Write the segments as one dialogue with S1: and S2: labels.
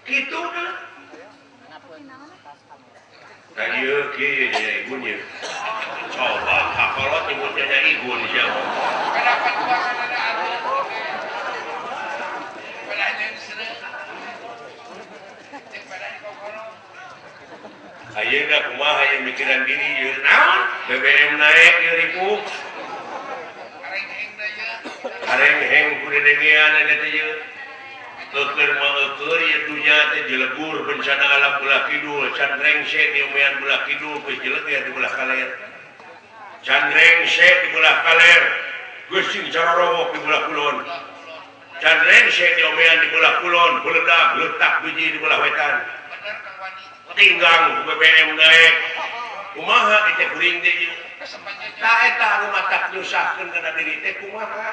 S1: gitu tadi ibunya coba kalau nyebutnya ibu siapa kenapa juga ada ayeuna kumaha aya mikiran diri ieu naon BBM naik ieu ribu areng heng kudu dengean ada teh ieu keur mangeukeun ieu dunya teh jelebur bencana alam belah kidul can rengsek di umean belah kidul geus jelegeh di belah kaler can rengsek di belah kaler geus sing carorowok di belah kulon can rengsek di umean di belah kulon beledak letak biji di belah wetan tinggang BBM naik kumaha itu kuring deh tak eta anu matak nyusahkeun kana diri teh kumaha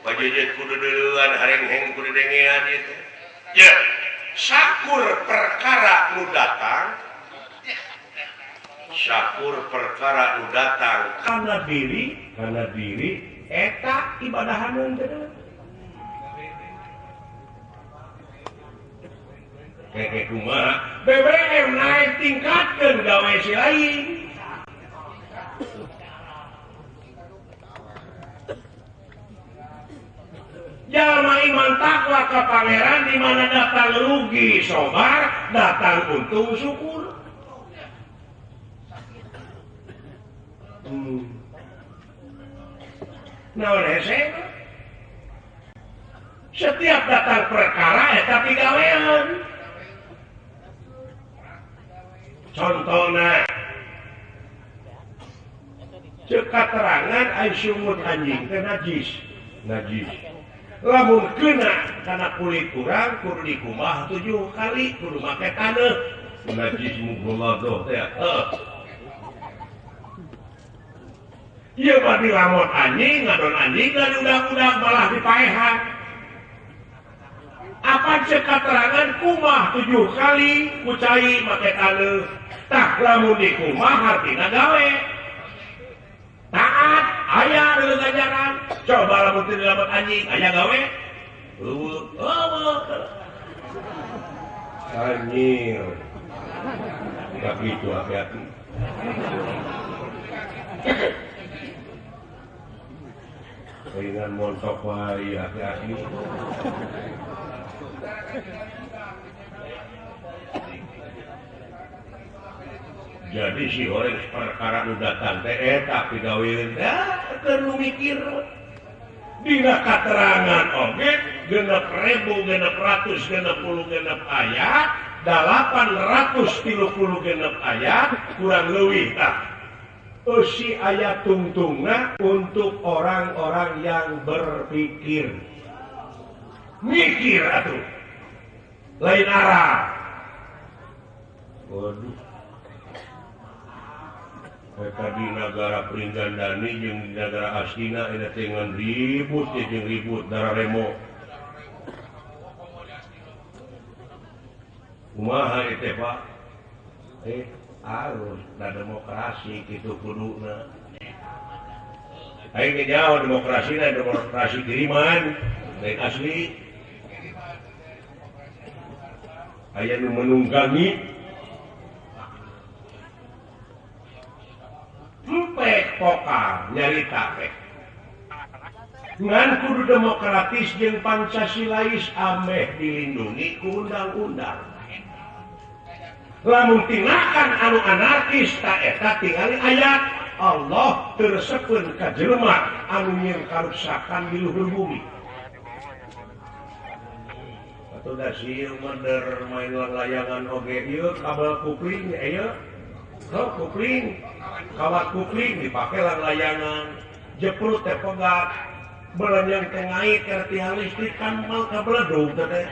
S1: pajejet kudu deuleuan hareng heng kudu dengean ieu teh ya sakur perkara nu datang sakur perkara nu datang kana diri eta ibadahaneun teh kayak kumaha BBM naik tingkatkeun gawe si lain jalma iman takwa ka pangeran di mana datang rugi sobar datang untung syukur naon hese setiap datang perkara eta pigawean contohna cek katerangan ai sumut anjing teh najis lamun kena kana kulit kurang kudu dikumah 7 kali kudu make taneuh najis mughladoh teh ieu badi lamun anjing ngadon anjing dan udag-udag malah dipaehan apa cek katerangan kumah 7 kali kucai make taneuh tak lamun dikumah artina gawe taat aya deuleu ganjaran coba lamun teu dilamet anjing aya gawe anjing enggak gitu hati-hati dengan montok wae hati-hati jadi si orang perkara nu datang teh eta pigaweun teh nu mikir dina katerangan oge 6.660 ayat 836 ayat kurang leuwih tah eusi ayat tungtungna untuk orang-orang yang berpikir mikir atuh lain arah waduh di negara Pringgandani jeung di negara Astina eta teh ngan ribut jeung ribut darah remo kumaha teh Pak harus da demokrasi kitu kuduna aing nyaho demokrasina demokrasi kiriman lain asli aya nu menunggangi pokal nyarita teh ngan kudu demokratis jeung pancasilais ameh dilindungi ku undang-undang lamun tindakan anu anarkis ta eta tingali ayat Allah tersepeun ka jelema anu nyieun karuksakan di luhur bumi atuh da sieu meuder main layangan oge ieu kabel kupling ieu kupling kawat kupling dipake layangan jeprut teh pegat belenjang tengahit keur tiang listrik kan mal kabledug teh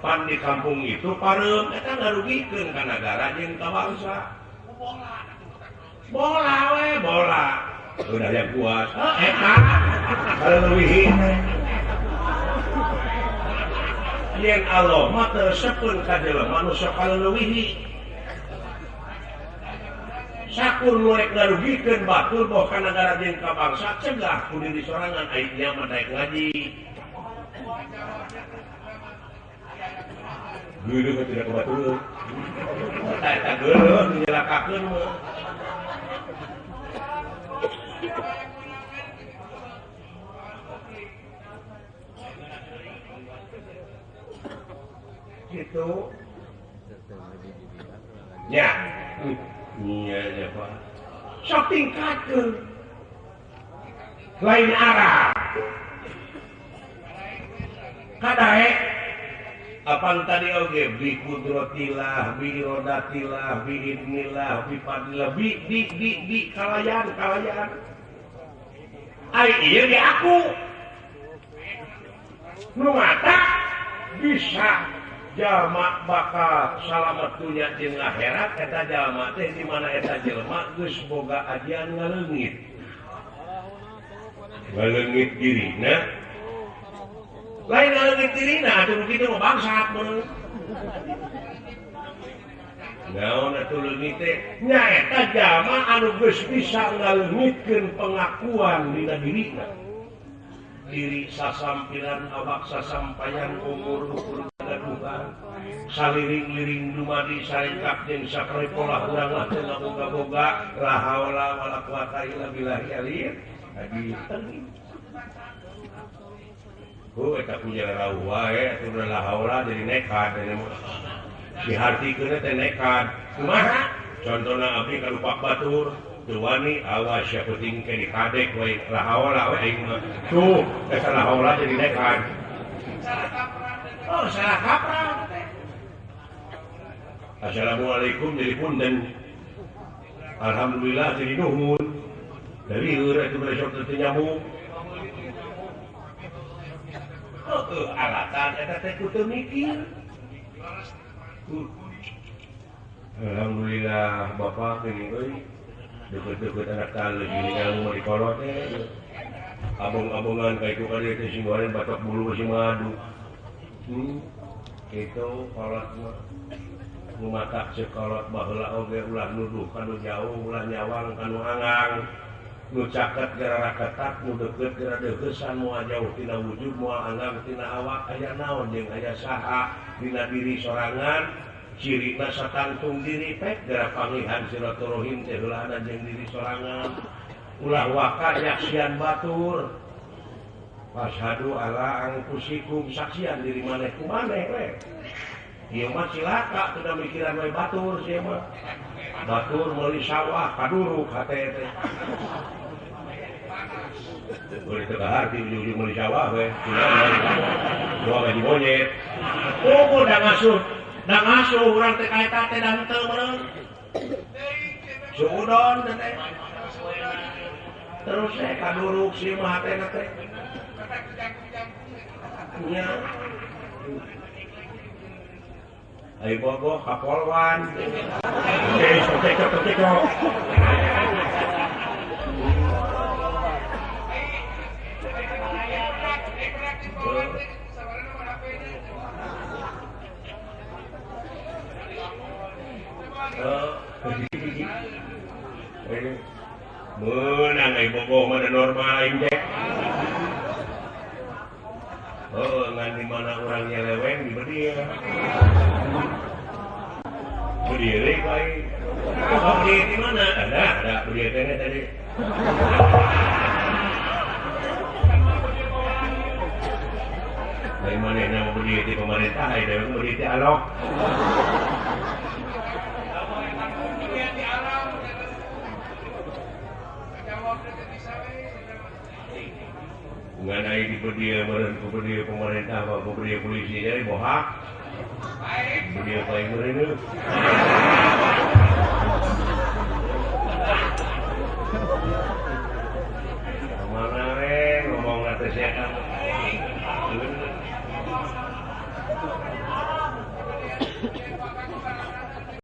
S1: pan di kampung itu pareum eta ngarugikeun ka negara jeung ka bangsa bola udah yang kuat eta kaleuwih yen Allah mah tersepeun ka jelema nu sok kaleuwih sakur nuek ngarugikeun batur boh ka negara jeung ka bangsa cegah ku diri sorangan aibnya mah daek ngaji Dulu tidak kebetulan. Tak geuleuh nyelakakeun mah. Gitu. Ya. Iya Pak. Sok tingkatkeun. Lain arah. Kadae apang tadi oge bi kudratillah bi irodatillah bi idnillah bi fadlillah di kalayan ai ieu ge aku nu mata bisa jalma bakal salamet dunya jeung akhirat eta jalma teh di mana eta jelema geus boga ajian ngaleungit dirina lain ngaleungit dirina atuh kitu mah bangsat meureun naon atuh leungit teh nyaeta jalma anu geus bisa ngaleungitkeun pengakuan dina dirina diri sasampilan awak sasampayan umur ukur gaduhan saliring-liring dumadi sarengkap jeung saprepolah urang lah teu ngaboga-boga la haula wala quwata illa billahi aliyy azim. Oh, eta punya rauh wae atuh la haula jadi nekat si hartikeun teh nekat kumaha contona abdi ka lupak batur teu wani awas ya penting ke dikadek we la haula we aing mah tuh eta la haula jadi nekat oh salah kaprah teh assalamualaikum jadi punten alhamdulillah jadi nuhun dari heur atuh besok teu nyambung alatan eta teh kudu mikir alhamdulillah bapak ini euy deket-deket anak tali gini ilmu di kolot abong-abongan kayak itu kali itu singgoran batok bulu masih madu itu kolot mah ngumatak sekolot baheula oge ulah nuduh kanu jauh ulah nyawang kanu hangang nu caket gara ketat nu deket gara degesan moal jauh tina wujud moal anggang tina awak aya naon jeung aya saha dina diri sorangan cirina satantung diri pek gara panglihan silaturahim teh heulaana jeung diri sorangan ulah waka nyaksian batur Washadu ala angkusikum saksian diri maneh ku maneh we ieu mah cilaka teu mikiran we batur sia mah batur meuli sawah kaduruk hate teh boleh tegahar di ujung-ujung meuli sawah we dua gaji monyet oh udah ngasuh urang teh kaeta teh dan teu meureun suudon teh terus teh kaduruk si mah teh teh nya ai bogo kapolwan cek menang ai bogoh mah normal aing teh ngan di mana urang nyeleweng di beudieu beudieu bae beudieu di mana ada beudieu teh tadi dari mana yang beudieu di pemerintah ai da beudieu di alok ngan ai di beudieu meureun ku beudieu pemerintah apa ku beudieu polisi jadi bohak beudieu paling meureun mana we ngomong teh sia